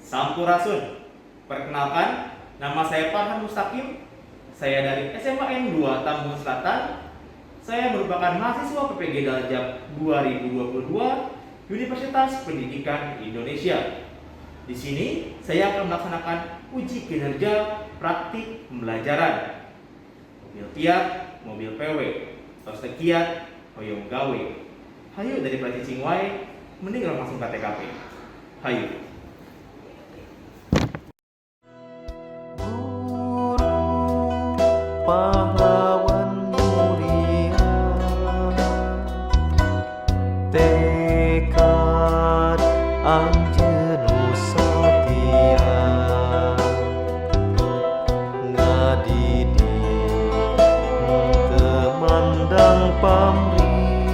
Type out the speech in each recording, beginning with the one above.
Sampurasun. Perkenalkan, nama saya Farhan Mustaqim. Saya dari SMA N2 Tambun Selatan. Saya merupakan mahasiswa PPG Daljab 2022 Universitas Pendidikan Indonesia. Di sini saya akan melaksanakan uji kinerja praktik pembelajaran mobil Fiat, mobil PW, tos tekiat, hoyong gawe. Hayu dari Cicing wae, mending langsung ke TKP. Hayu. Pahlawan mulia, tekad anjeun satya, ngadidik teu mandang pamrih,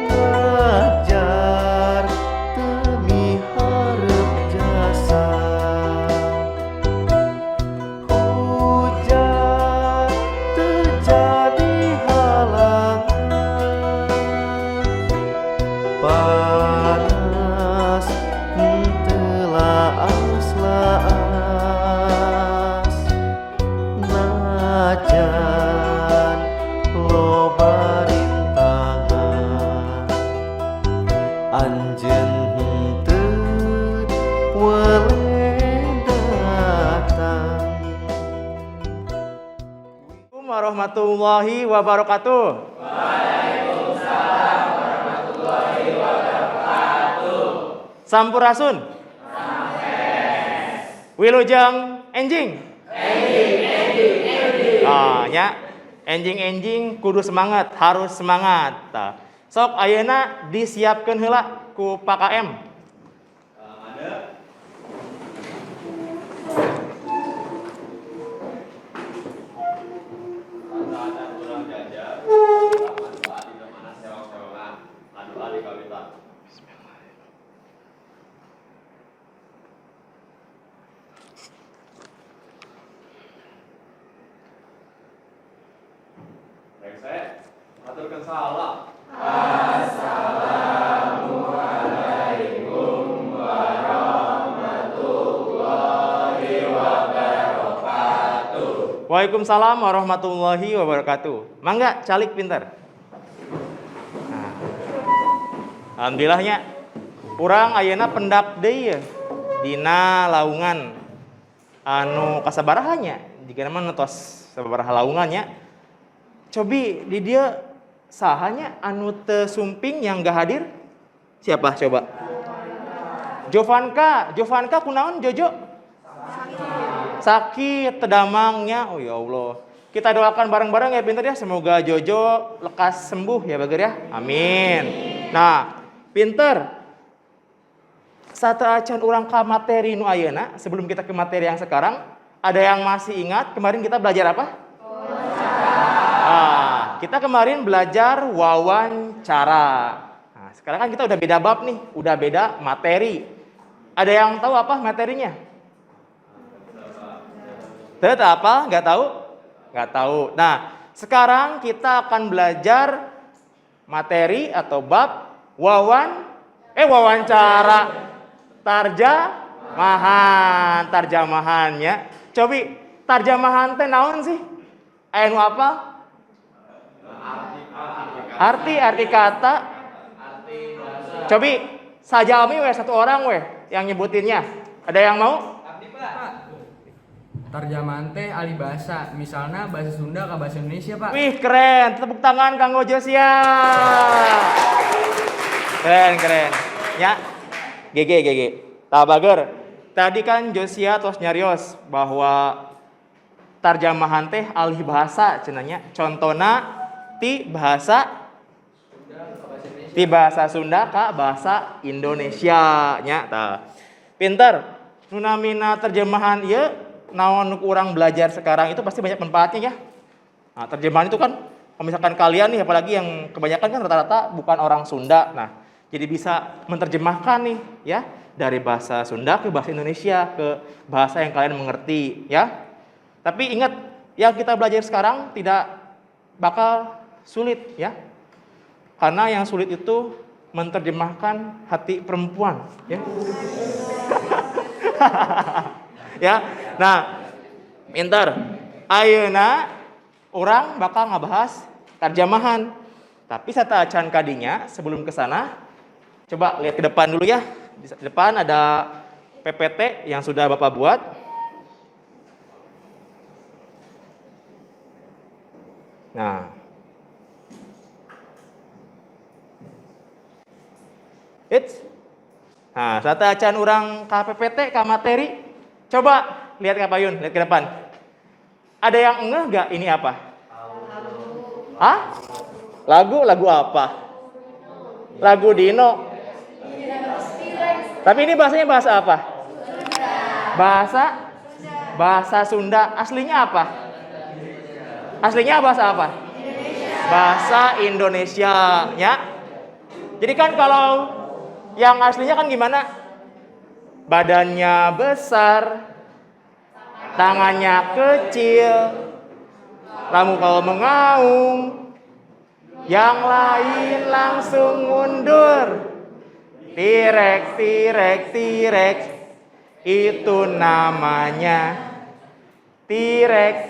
ngajar teu miharep jasa. Panas telaas laas, najan loba rintangan, anjeun henteu weleh datang. Assalamualaikum warahmatullahi wabarakatuh. Sampurasun. Wilujeng enjing. Nya enjing kudu semangat, harus semangat. Sok ayeuna disiapkeun heula ku Pak KM. Ada. Kurang jajar. Manfaat di mana sewang-sewangan. Adu ali kawita. Baik, saya aturkan salam. Assalamualaikum warahmatullahi wabarakatuh. Waalaikumsalam warahmatullahi wabarakatuh. Mangga calik pinter. Nah. Alhamdulillahnya urang ayeuna pendak deui dina laungan anu kasabaraha jika nama netos sabaraha laungannya. Cobi di dia sahanya anu teu sumping yang gak hadir? Siapa coba? Jovanka kunaon Jojo? Sakit tedamangnya. Oh ya Allah. Kita doakan bareng-bareng ya pinter ya, semoga Jojo lekas sembuh ya Bager ya. Amin. Nah, pinter. Satu acan urang ka materi nu ayeuna, sebelum kita ke materi yang sekarang, ada yang masih ingat kemarin kita belajar apa? Kita kemarin belajar wawancara. Nah, sekarang kan kita udah beda bab nih, udah beda materi. Ada yang tahu apa materinya? Tidak apa? Nggak tahu? Nggak tahu. Nah, sekarang kita akan belajar materi atau bab wawancara. Tarjamahannya. Cobi tarjamahan teh naon sih? Anu apa? Arti kata. Cobi sajami weh satu orang weh yang nyebutinnya. Ada yang mau? Tarjaman teh ahli bahasa, misalnya bahasa Sunda ke bahasa Indonesia, Pak. Wih, keren. Tepuk tangan kanggo Josia. Keren. Ya. GG. Tabager. Tadi kan Josia terus nyarios bahwa tarjamahan teh alih bahasa cenanya. Contona ti bahasa Sunda ka bahasa Indonesia nya tah. Pinter. Nu namina terjemahan ieu naon urang belajar sekarang itu pasti banyak manfaatnya ya. Nah, terjemahan itu kan kalau misalkan kalian nih apalagi yang kebanyakan kan rata-rata bukan orang Sunda. Nah, jadi bisa menerjemahkan nih ya dari bahasa Sunda ke bahasa Indonesia ke bahasa yang kalian mengerti ya. Tapi ingat yang kita belajar sekarang tidak bakal sulit ya. Karena yang sulit itu menerjemahkan hati perempuan, ya. Ya. Nah, pinter. Ayeuna orang bakal ngabahas terjemahan. Tapi sata acan kadinya sebelum ke sana, coba lihat ke depan dulu ya. Di depan ada PPT yang sudah Bapak buat. Nah, nah, sata acan orang KPPT, ka materi. Coba lihat ke payun, lihat ke depan. Ada yang ngeh nggak ini apa? Hah? Lagu apa? Lagu Dino. Tapi ini bahasanya bahasa apa? Bahasa Sunda. Aslinya apa? Aslinya bahasa apa? Bahasa Indonesia, ya. Jadi kan kalau yang aslinya kan gimana? Badannya besar, tangannya kecil, lamu kalau mengaum, yang lain langsung mundur. Tirek, itu namanya tirek.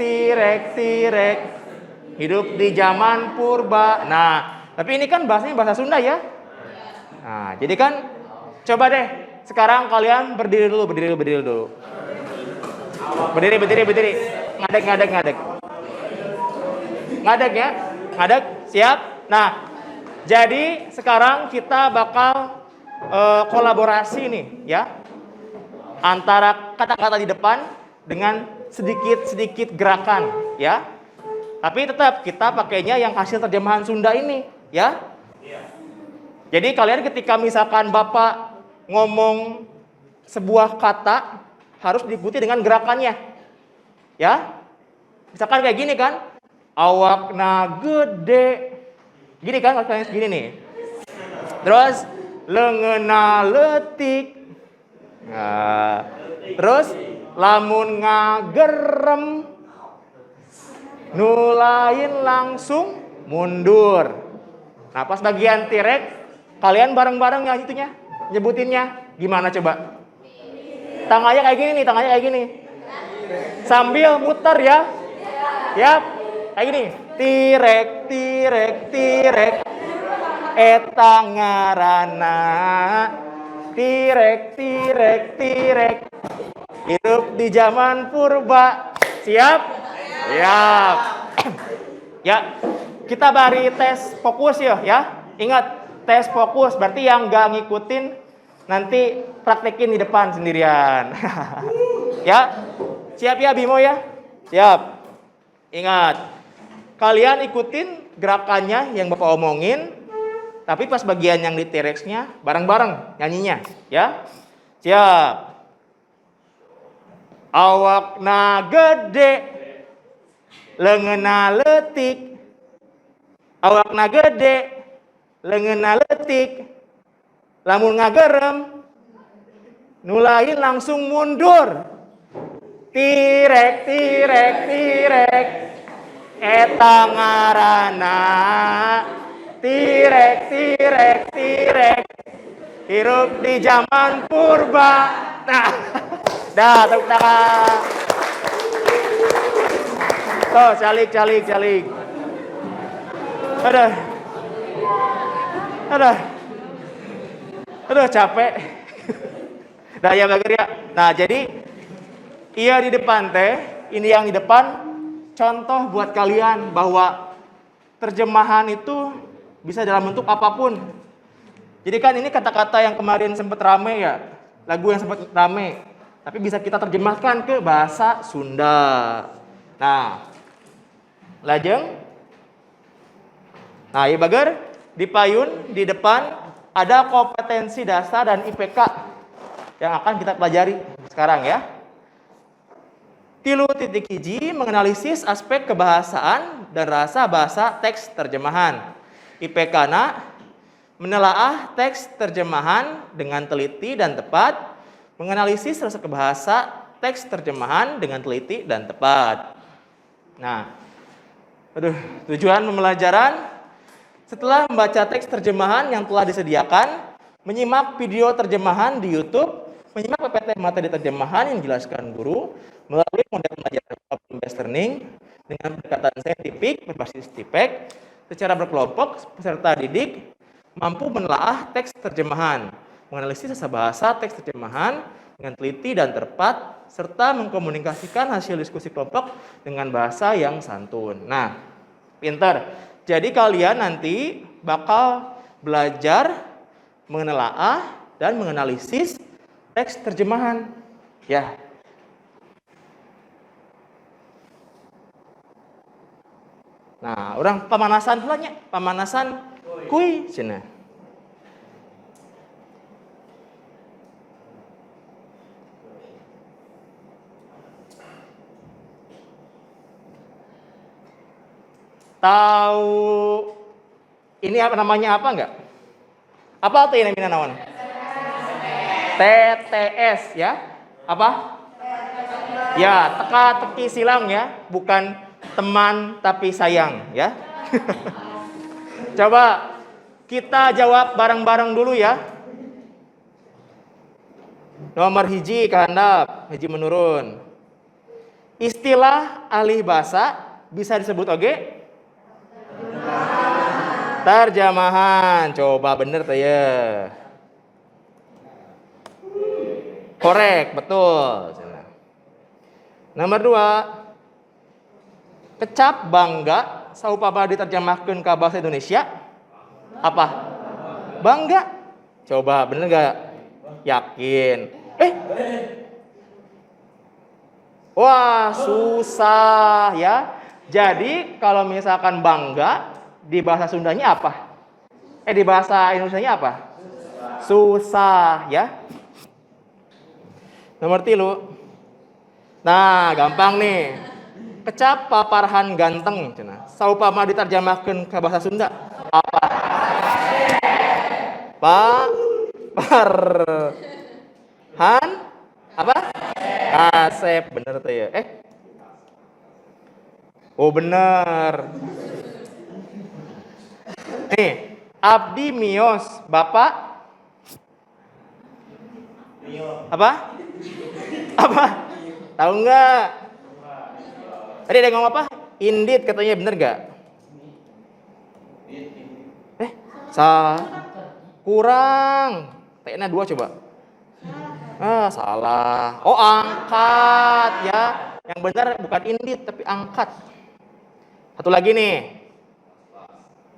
Hidup di zaman purba. Nah, tapi ini kan bahasanya bahasa Sunda ya. Nah, jadi kan coba deh sekarang kalian berdiri dulu. Berdiri. Ngadeg. Ngadeg ya. Ngadeg, siap. Nah, jadi sekarang kita bakal kolaborasi nih ya. Antara kata-kata di depan dengan sedikit gerakan ya. Tapi tetap kita pakainya yang hasil terjemahan Sunda ini ya. Jadi kalian ketika misalkan Bapak ngomong sebuah kata harus diikuti dengan gerakannya. Ya. Misalkan kayak gini kan. Awakna gede. Gini kan kalian segini nih. Terus leungeunna leutik. Nah, terus lamun ngagerem nu lain langsung mundur. Nah, pas bagian tirek kalian bareng-bareng ya itunya, nyebutinnya. Gimana coba? Tangannya kayak gini. Sambil muter ya. Siap. Kayak gini. Tirek. Eta ngaranna tirek. Hidup di zaman purba. Siap? Siap. Ya, kita bari tes fokus ya. Ingat, tes fokus berarti yang nggak ngikutin nanti praktekin di depan sendirian. Ya, siap ya Bimo ya? Siap. Ingat, kalian ikutin gerakannya yang Bapak omongin, tapi pas bagian yang di T-Rex-nya bareng-bareng nyanyinya, ya. Siap. Awakna gede, leungeunna leutik. Awakna gede, leungeunna leutik. Lamun ngagerem, nu lain langsung mundur. Tirek. Eta ngaranna tirek. Hirup di zaman purba. Nah, dah tepuk tangan. Tuh, calik. Aduh, capek. Dah ya Bagir ya. Nah, jadi iya di depan ini yang di depan contoh buat kalian bahwa terjemahan itu bisa dalam bentuk apapun. Jadi kan ini kata-kata yang kemarin sempat rame ya, lagu yang sempat rame, tapi bisa kita terjemahkan ke bahasa Sunda. Nah, lajeng. Nah, ya Bagir, di payun di depan ada kompetensi dasar dan IPK yang akan kita pelajari sekarang ya. 3.1 menganalisis aspek kebahasaan dan rasa bahasa teks terjemahan. IPK-na menelaah teks terjemahan dengan teliti dan tepat, menganalisis rasa kebahasa teks terjemahan dengan teliti dan tepat. Nah, tujuan pembelajaran Setelah membaca teks terjemahan yang telah disediakan, menyimak video terjemahan di YouTube, menyimak PPT materi terjemahan yang dijelaskan guru melalui model belajar based learning dengan pendekatan saintifik berbasis TIPEC secara berkelompok, peserta didik mampu menelaah teks terjemahan, menganalisis bahasa teks terjemahan dengan teliti dan tepat, serta mengkomunikasikan hasil diskusi kelompok dengan bahasa yang santun. Nah, pintar. Jadi kalian nanti bakal belajar menelaah dan menganalisis teks terjemahan. Ya. Nah, orang pemanasan pulanya, pemanasan kuy cina. Tahu ini apa namanya apa enggak? Apa tuh yang namanya? TTS ya? Apa? Ya, teka-teki silang ya, bukan teman tapi sayang ya. Coba kita jawab bareng-bareng dulu ya. Nomor hiji kehandap, hiji menurun. Istilah alih bahasa bisa disebut oge? Terjemahan. Coba bener tuh ya. Korek, betul. Nomor 2. Kecap bangga saupama diterjemahkan ke bahasa Indonesia apa? Bangga. Coba bener gak? Yakin. Wah, susah ya. Jadi kalau misalkan bangga di bahasa Sundanya apa? Di bahasa Indonesianya apa? Susah ya. Nomor 3. Nah, gampang nih. Kecap paparhan ganteng cenah. Saupama diterjemahkan ke bahasa Sunda apa? Parhan apa? Kasep, bener tuh ya. Oh bener. Nih, abdi miyos, Bapak apa? Apa? Tahu nggak? Tadi ada ngomong apa? Indit katanya, bener nggak? Kurang. T-nya 2 coba. Salah. Oh, angkat ya. Yang benar bukan indit tapi angkat. Satu lagi nih.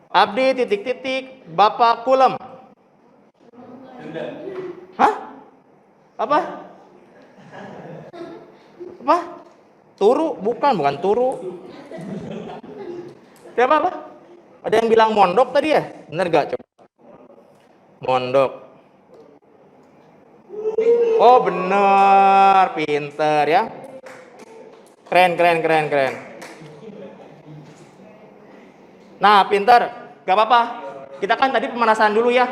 Abdi titik-titik Bapak kulem. Hah? Apa? Apa? Turu? Bukan turu. Siapa apa? Ada yang bilang mondok tadi ya? Bener gak coba? Mondok. Oh bener, pinter ya. Keren. Nah, pinter. Gak apa-apa. Kita kan tadi pemanasan dulu ya.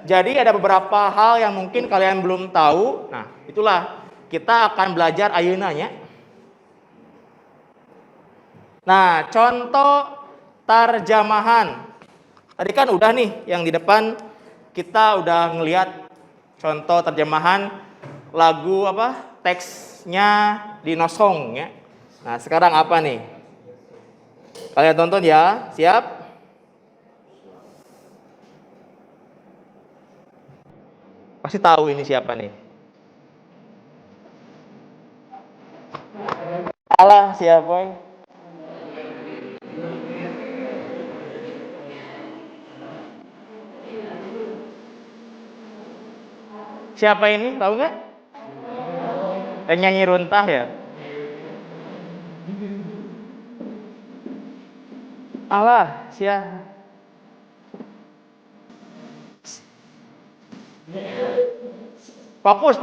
Jadi ada beberapa hal yang mungkin kalian belum tahu. Nah, itulah kita akan belajar ayeunanya. Nah, contoh terjemahan. Tadi kan udah nih yang di depan kita udah ngelihat contoh terjemahan lagu apa? Teksnya di Nosong ya. Nah, sekarang apa nih? Kalian tonton ya. Siap? Pasti tahu ini siapa nih. Alah, siapa? Siapa ini? Tahu nggak? Nyanyi runtah ya? Alah, siapa? Fokus.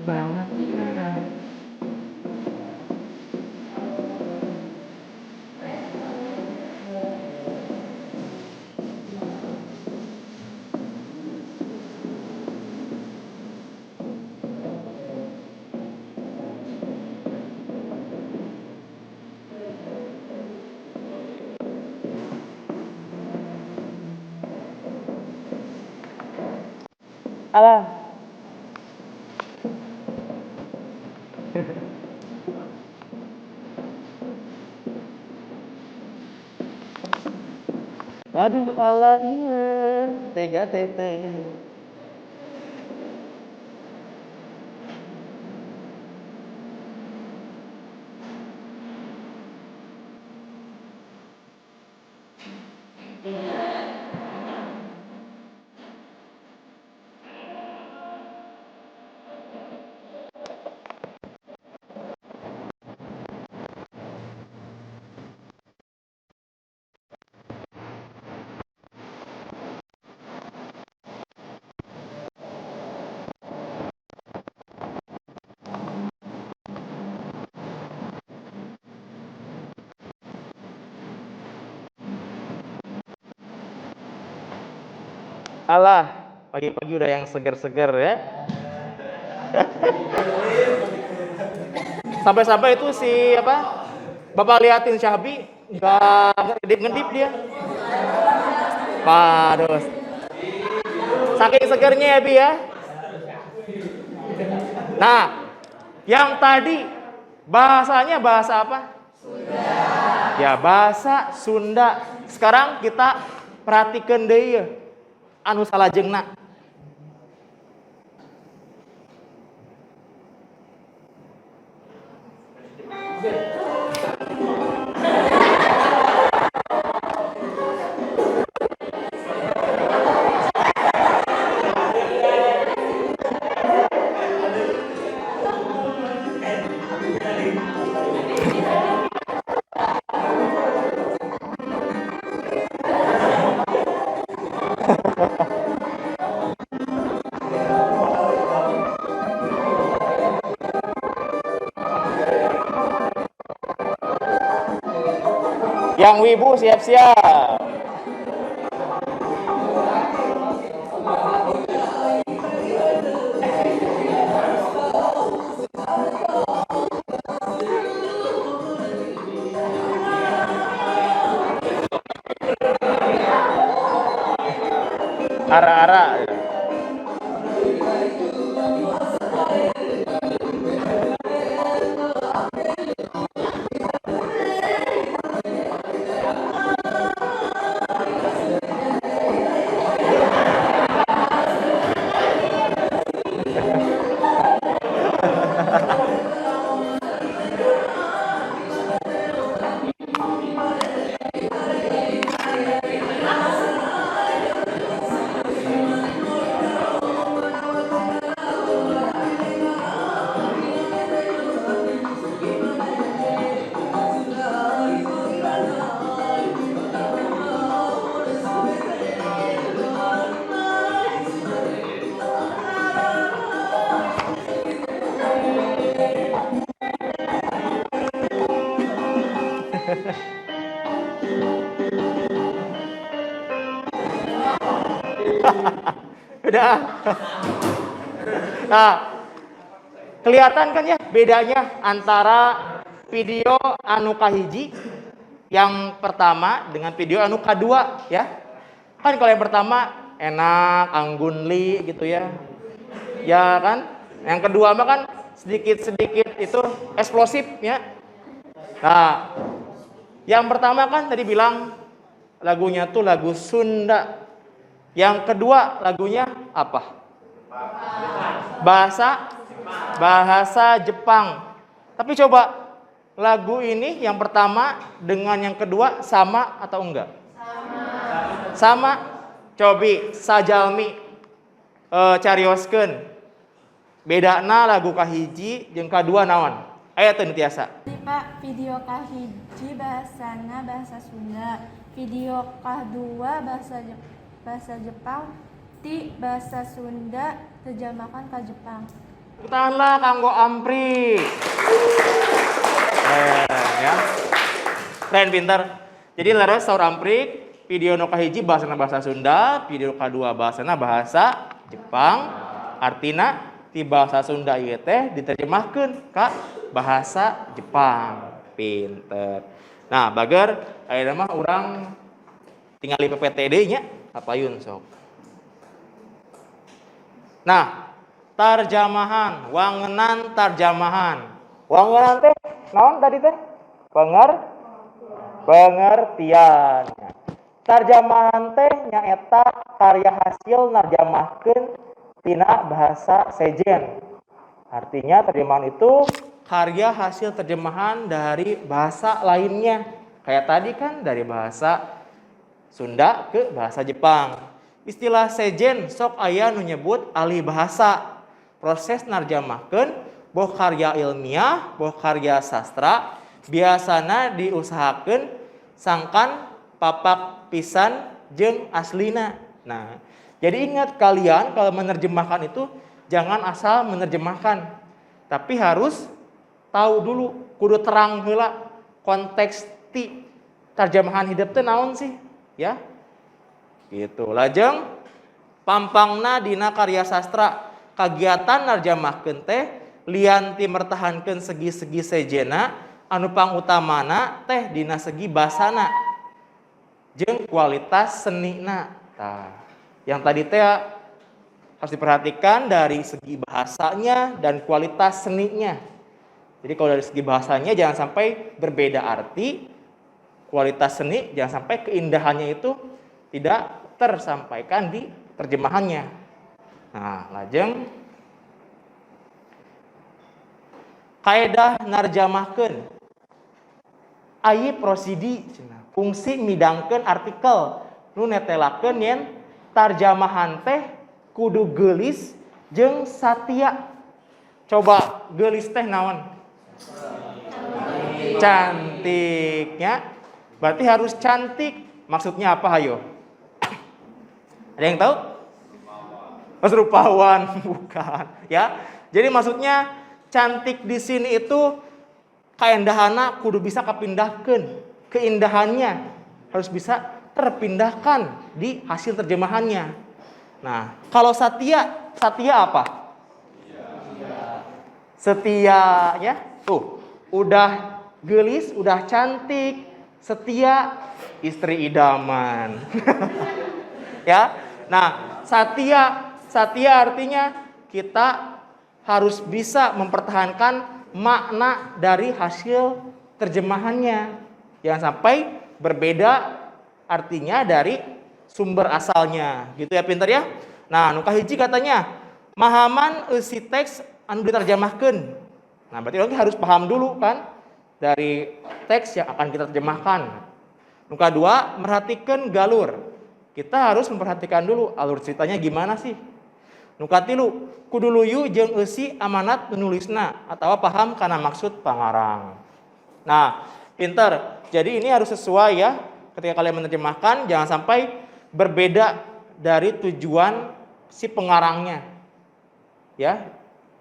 Banget. Alah. Aduh, alahnya tega tete. Alah, pagi-pagi udah yang seger-seger ya. Sampai-sampai itu si apa? Bapak liatin Syabi nggak ngedip-ngedip dia. Waduh. Saking segernya ya Bi ya. Nah, yang tadi bahasanya bahasa apa? Sunda. Ya, bahasa Sunda. Sekarang kita perhatikan deh ya. Anu salajengna. Yang wibu siap-siap. Ara-ara. Udah. Nah, kelihatan kan ya bedanya antara video anu kahiji yang pertama dengan video anu kedua ya. Kan kalau yang pertama enak, anggunli gitu ya. Ya kan? Yang kedua mah kan sedikit-sedikit itu eksplosif ya. Nah, yang pertama kan tadi bilang lagunya tuh lagu Sunda. Yang kedua lagunya apa? Bahasa Jepang. Tapi coba lagu ini yang pertama dengan yang kedua sama atau enggak? Sama. Cobi sajalmi carioskeun. Bedana lagu kahiji jeung kadua naon? Aya teu tiasa. Pak, video kahiji bahasana bahasa Sunda, video kedua bahasa Jepang, ti bahasa Sunda terjemahkan ke Jepang. Tahanlah kanggo Ampri. Ya. Keren pintar. Jadi laras saur Ampri, video nu kahiji bahasana bahasa Sunda, video kedua bahasana bahasa Jepang. Artina ti bahasa Sunda ieu teh diterjemahkeun ka bahasa Jepang. Pinter. Nah, bager ayeuna mah urang tingali PPTD nya apayun sok. Nah, tarjamahan, wangenan tarjamahan. Wangenan teh naon tadi teh? Pengertian. Tarjamahan teh nyaeta karya hasil narjamahkeun tina bahasa sejen. Artinya terjemahan itu karya hasil terjemahan dari bahasa lainnya. Kayak tadi kan dari bahasa Sunda ke bahasa Jepang. Istilah sejen sok aya nu nyebut ahli bahasa. Proses narjamahkeun boh karya ilmiah, boh karya sastra biasana diusahakeun sangkan papak pisan jeung aslina. Nah, jadi ingat kalian kalau menerjemahkan itu jangan asal menerjemahkan, tapi harus tahu dulu, kudu terang heula konteks ti terjemahan hidup teh naon sih, ya. Gitu. Lajeng pampangna dina karya sastra kagiatan narjamahkeun teh lian ti mertahankeun segi-segi sejena anu pangutamana teh dina segi basana jeung kualitas senina. Nah, yang tadi teh harus diperhatikan dari segi bahasanya dan kualitas seninya. Jadi kalau dari segi bahasanya jangan sampai berbeda arti, kualitas seni jangan sampai keindahannya itu tidak tersampaikan di terjemahannya. Nah, lajeng kaedah narjamahkeun. Ai prosidi cenah. Fungsi midangkeun artikel nu netelakeun yen tarjamahan teh kudu geulis jeung satia. Coba geulis teh naon? Cantiknya. Berarti harus cantik. Maksudnya apa hayo? Ada yang tahu? Mas rupawan, bukan, ya. Jadi maksudnya cantik di sini itu kaendahana kudu bisa kapindahkeun. Keindahannya harus bisa terpindahkan di hasil terjemahannya. Nah, kalau satia apa? Setia, ya. Tuh, udah gelis, udah cantik, setia, istri idaman. Ya. Nah, satia artinya kita harus bisa mempertahankan makna dari hasil terjemahannya. Jangan sampai berbeda artinya dari sumber asalnya, gitu ya, pinter ya. Nah, nu kahiji katanya mahaman eusi teks anu diterjemahkeun. Nah, berarti orang harus paham dulu kan dari teks yang akan kita terjemahkan. Nu kadua merhatikan galur. Kita harus memperhatikan dulu alur ceritanya gimana sih. Nu katilu kudu luyu jeung eusi amanat penulisna atawa paham kana maksud pangarang. Nah, pinter. Jadi ini harus sesuai ya. Ketika kalian menerjemahkan jangan sampai berbeda dari tujuan si pengarangnya. Ya.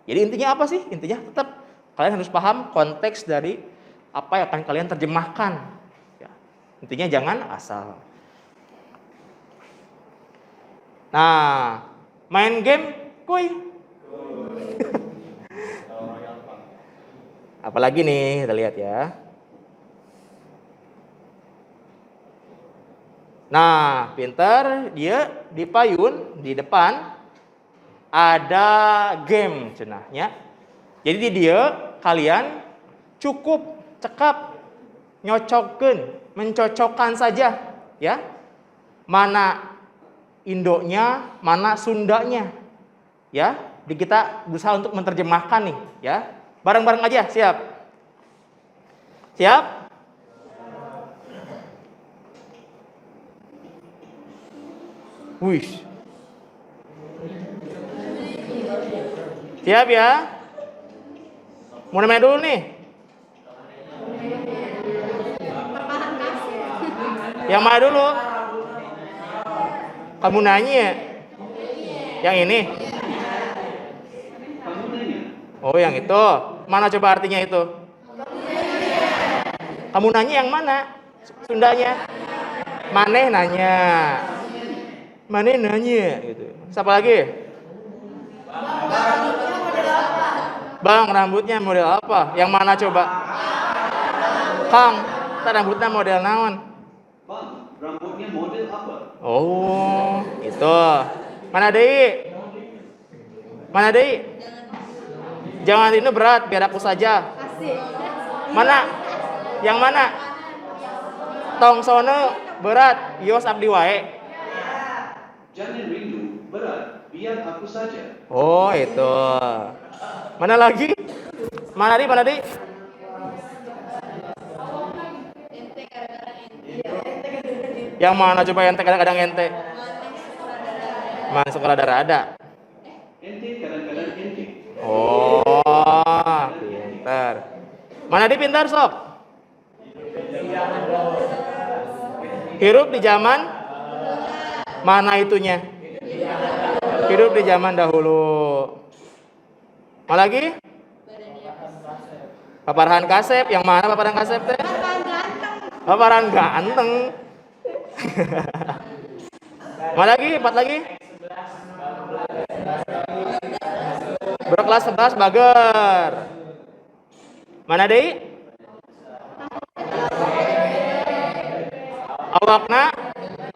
Jadi intinya apa sih? Intinya tetap kalian harus paham konteks dari apa yang akan kalian terjemahkan. Ya. Intinya jangan asal. Nah, main game, kuy. Apalagi nih, kita lihat ya. Nah, pintar, dia di payun di depan ada game cenahnya. Jadi di dia kalian cukup cekap mencocokkan saja ya. Mana Indonya, mana Sundanya. Ya, kita berusaha untuk menerjemahkan nih ya. Bareng-bareng aja, siap? Siap? Wih. Siap ya? Mau main dulu nih. Yang mana dulu? Kamu nanya ya? Yang ini? Oh, yang itu. Mana coba artinya itu? Kamu nanya yang mana? Sundanya? Maneh nanya. Maneh nanya gitu. Siapa lagi? Bang, rambutnya model apa? Yang mana coba? Kang, rambutnya model naon? Bang, rambutnya model apa? Oh, itu. Mana Dei? Mana deui? Jangan ini berat, biar aku saja. Mana? Yang mana? Tong sono berat, yos abdi wae. Jangan rindu, berat, biar aku saja. Oh, itu. Mana lagi? Mana di? Mana di? Yang mana coba ente kadang-kadang ente? Mana sutradara ada? Ente kadang-kadang ente. Oh, pintar. Mana di pintar sok? Hidup di zaman mana itunya? Hidup di zaman dahulu. Mana lagi? Paparan kasep. Yang mana paparan kasep teh? Paparan ganteng. Mana lagi? 4 lagi? Berkelas 11 bager. Mana deui?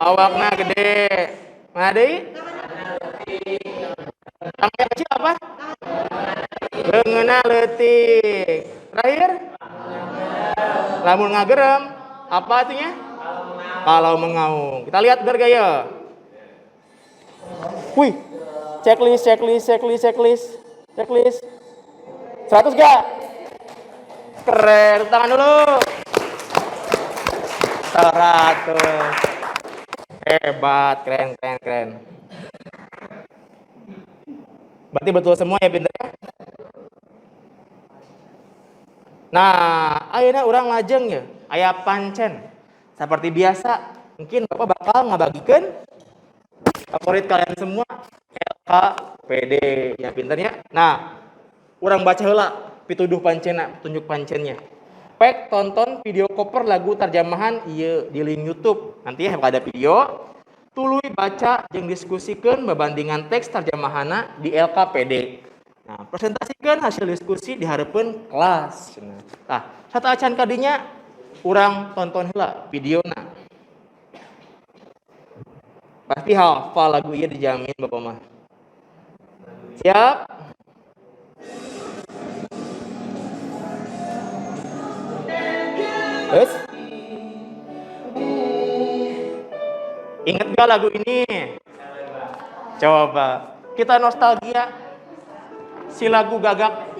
Awakna gede. Mana deui? Tangga kecil apa? Leungeunna leutik. Terakhir? Lamun ngagerem. Apa artinya? Kalau mengaung. Kita lihat gaya. Wih. Checklist. 100 gak? Keren, tepuk tangan dulu. 100. Hebat, keren. Berarti betul semua ya pinter ya? Nah, ayeuna urang lajeng ya, aya pancen. Seperti biasa, mungkin Bapak bakal ngabagikeun favorit kalian semua LKPD ya pinternya. Nah, urang baca heula pituduh pancena, tunjuk pancennya. Pek tonton video cover lagu terjemahan ieu di link YouTube. Nanti ya ada video. Tuluy baca jeung diskusikeun babandingan teks terjemahanna di LKPD. Nah, presentasikan hasil diskusi di hareupeun kelas. Nah, satu acan kadinya urang tonton heula videona. Pasti hafal lagu ieu dijamin Bapak mah. Siap? Terus? Ingat gak lagu ini? Coba kita nostalgia si lagu Gagak.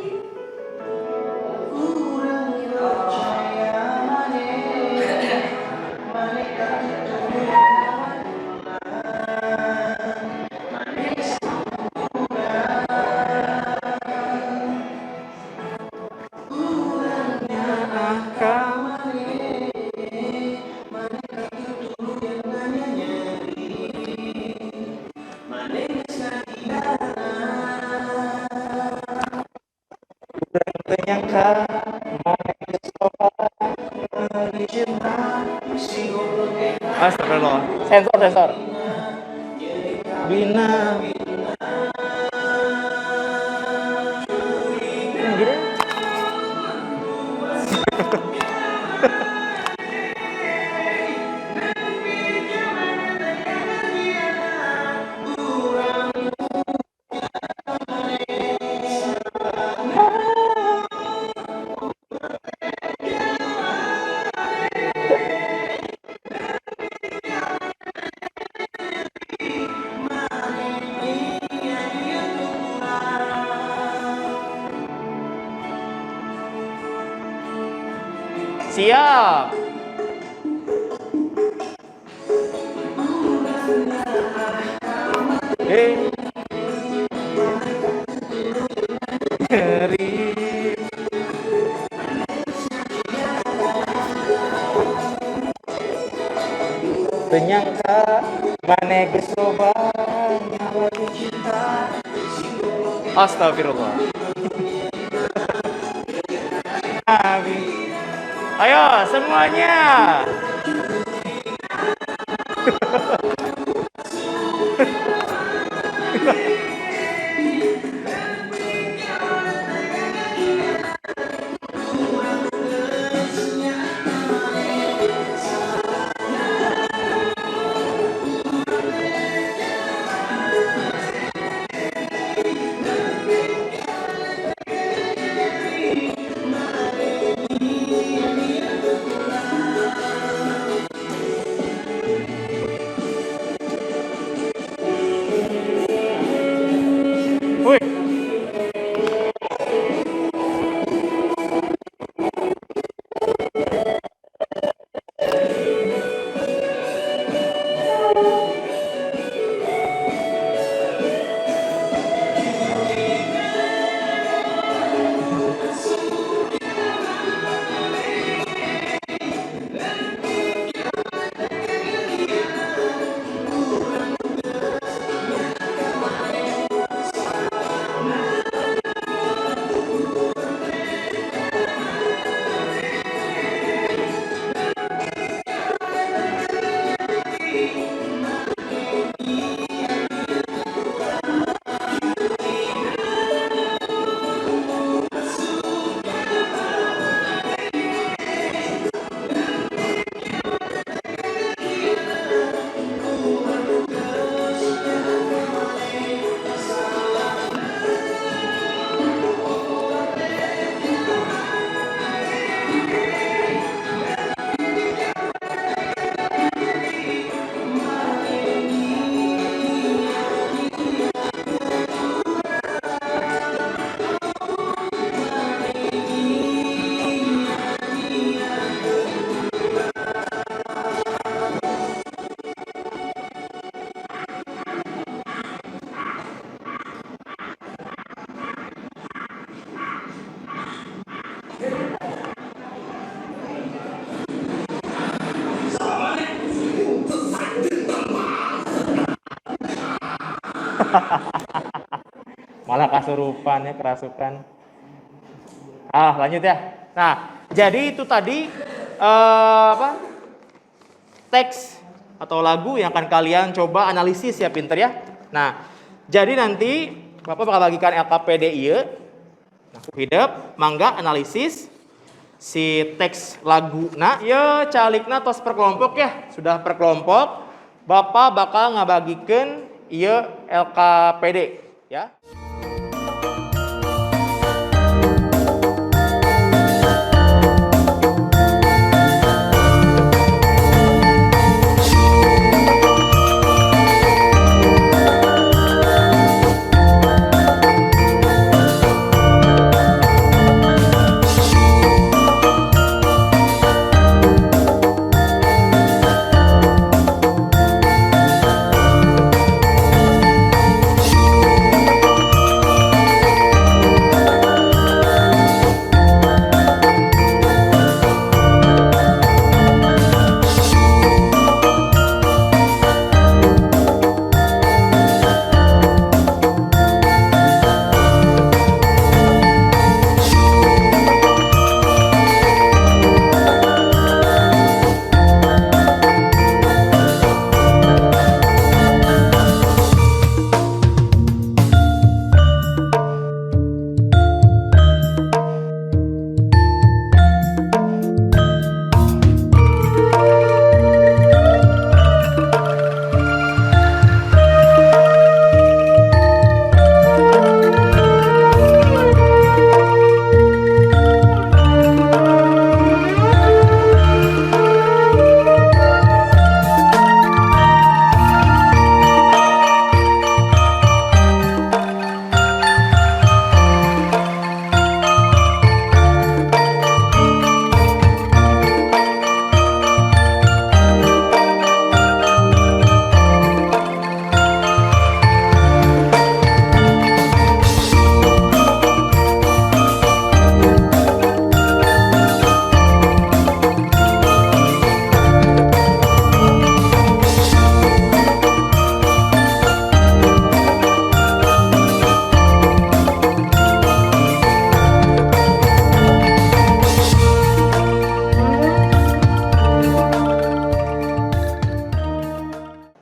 Astagfirullah. Sensor. Bina. Gini. Siap. Penyangka mane geus loba nyawa cinta. Astagfirullah. Ayo semuanya. Wih. Malah kasurupan ya, kerasukan. Lanjut ya. Nah, jadi itu tadi teks atau lagu yang akan kalian coba analisis ya, pinter ya. Nah, jadi nanti Bapak bakal bagikan LKPD ieu. Nah, hidup, mangga analisis si teks lagu. Nah, ya calikna tos per kelompok ya. Sudah per kelompok, Bapak bakal ngabagikeun ieu LKPD ya.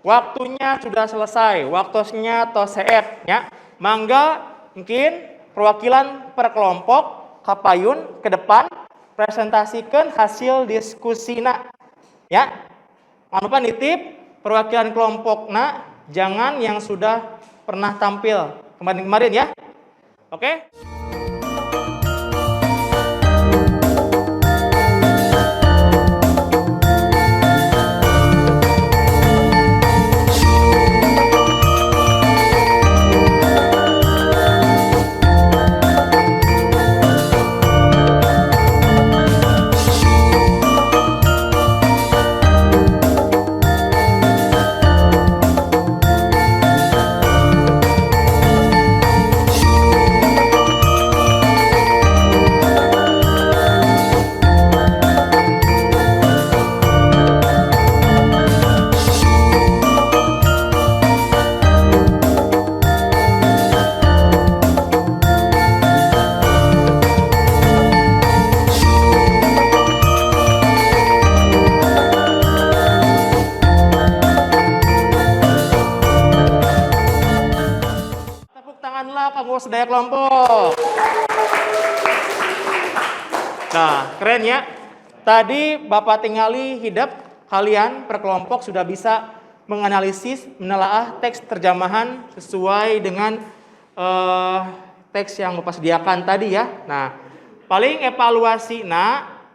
Waktunya sudah selesai, waktunya toseet ya. Mangga mungkin perwakilan per kelompok kapayun ke depan presentasikan hasil diskusina ya. Jangan lupa nitip perwakilan kelompokna, jangan yang sudah pernah tampil kemarin-kemarin ya. Oke? kanggo sedaya kelompok. Nah, keren ya. Tadi Bapak tingali hidup kalian per kelompok sudah bisa menganalisis, menelaah teks terjemahan sesuai dengan teks yang Bapak sediakan tadi ya. Nah, paling evaluasi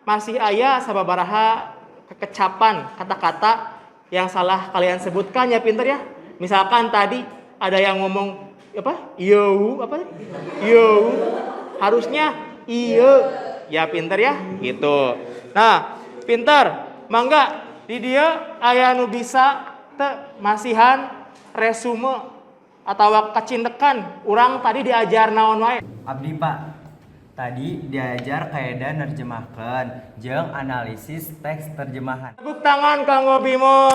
masih aya sababaraha kekecapan kata-kata yang salah kalian sebutkan ya pinter ya. Misalkan tadi ada yang ngomong yo harusnya iya ya pinter ya gitu. Nah pinter mangga di dia aya nu bisa teu masihan resume atau kacindekan urang tadi diajar naon wae. Abdi Pak, tadi diajar kaedah nerjemahkeun jeung analisis teks terjemahan. Tepuk tangan kanggo Bimo.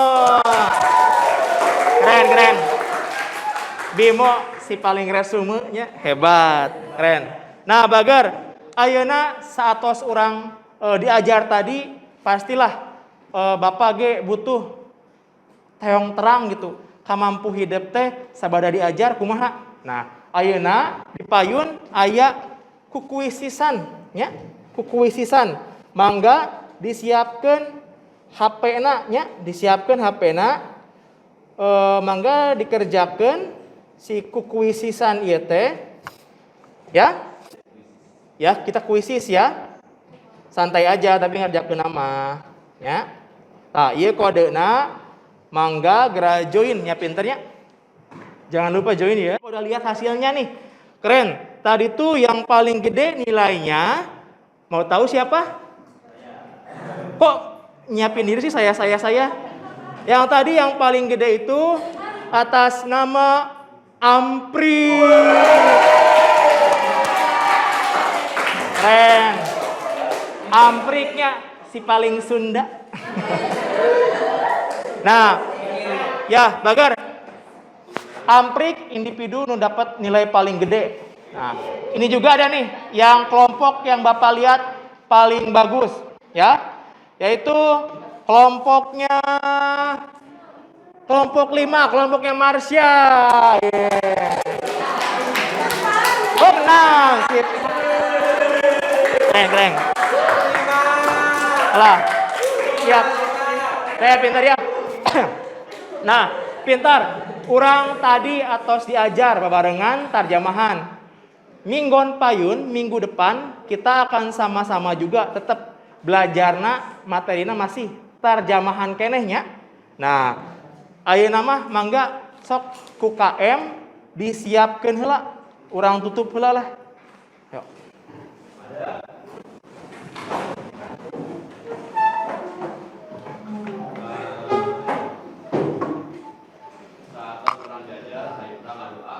Keren. Bimo si paling resume nya hebat, keren. Nah, bager ayeuna saatos urang diajar tadi pastilah Bapak ge butuh teong terang gitu. Kamampu hidup teh sabada diajar kumaha. Nah, ayeuna di payun aya kukuisisan nya, kukuisisan. Mangga disiapkeun HP-na nya, disiapkeun HP-na. Mangga dikerjakeun si kukuisisan ieu teh ya. Ya, kita kuisis ya. Santai aja tapi ngerjakeun nama ya. Tah, ieu kodena mangga gera join ya pinternya. Jangan lupa join ya. Udah lihat hasilnya nih. Keren. Tadi tuh yang paling gede nilainya mau tahu siapa? Kok nyiapin diri sih saya. Yang tadi yang paling gede itu atas nama Ampri. Keren. Ampriknya si paling Sunda. Nah, ya bagar. Amprik individu nu dapat nilai paling gede. Nah, ini juga ada nih yang kelompok yang Bapak lihat paling bagus ya. Yaitu kelompok 5, kelompoknya Marsha. Yeah. Oh, menang. Sip. Keren. Alah. Siap. Saya pintar ya. Nah, pintar. Urang tadi atos diajar babarengan tarjamahan. Minggon payun, minggu depan kita akan sama-sama juga tetap belajarna materina masih tarjamahan kenehnya. Nah, ayeuna mah mangga sok ku KM disiapkeun heula. Urang tutup heula lah. Yuk. Saat orang jajar, saya doa